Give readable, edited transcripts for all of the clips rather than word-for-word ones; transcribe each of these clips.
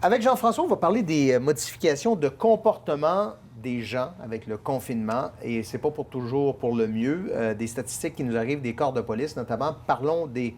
Avec Jean-François, on va parler des modifications de comportement des gens avec le confinement. Et c'est pas pour toujours pour le mieux. Des statistiques qui nous arrivent des corps de police, notamment. Parlons des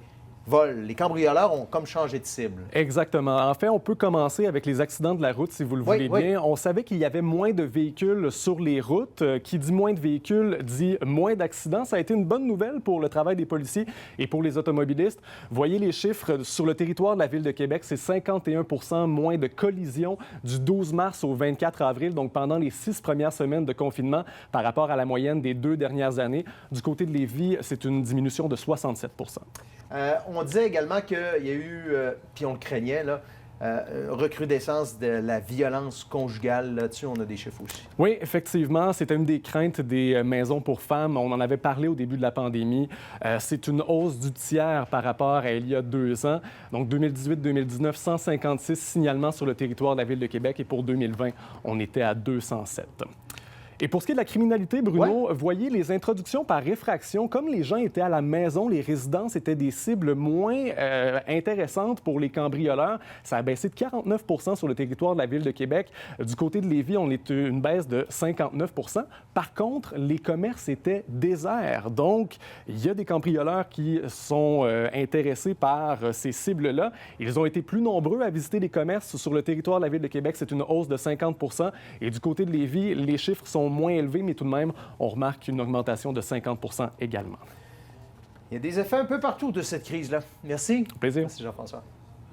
vols. Les cambrioleurs ont comme changé de cible. Exactement. En fait, on peut commencer avec les accidents de la route, si vous le voulez bien. On savait qu'il y avait moins de véhicules sur les routes. Qui dit moins de véhicules dit moins d'accidents. Ça a été une bonne nouvelle pour le travail des policiers et pour les automobilistes. Voyez les chiffres sur le territoire de la Ville de Québec, c'est 51 % moins de collisions du 12 mars au 24 avril, donc pendant les 6 premières semaines de confinement par rapport à la moyenne des 2 dernières années. Du côté de Lévis, c'est une diminution de 67 %. On disait également qu'il y a eu, puis on le craignait, là, recrudescence de la violence conjugale. Là-dessus, on a des chiffres aussi. Oui, effectivement, c'était une des craintes des maisons pour femmes. On en avait parlé au début de la pandémie. C'est une hausse du tiers par rapport à il y a 2 ans. Donc, 2018-2019, 156 signalements sur le territoire de la Ville de Québec et pour 2020, on était à 207. Et pour ce qui est de la criminalité, Bruno, voyez les introductions par réfraction. Comme les gens étaient à la maison, les résidences étaient des cibles moins intéressantes pour les cambrioleurs. Ça a baissé de 49 % sur le territoire de la Ville de Québec. Du côté de Lévis, on est une baisse de 59 %. Par contre, les commerces étaient déserts. Donc, il y a des cambrioleurs qui sont intéressés par ces cibles-là. Ils ont été plus nombreux à visiter les commerces sur le territoire de la Ville de Québec. C'est une hausse de 50 % Et du côté de Lévis, les chiffres sont moins élevés, mais tout de même, on remarque une augmentation de 50 % également. Il y a des effets un peu partout de cette crise-là. Merci. Plaisir. Merci Jean-François.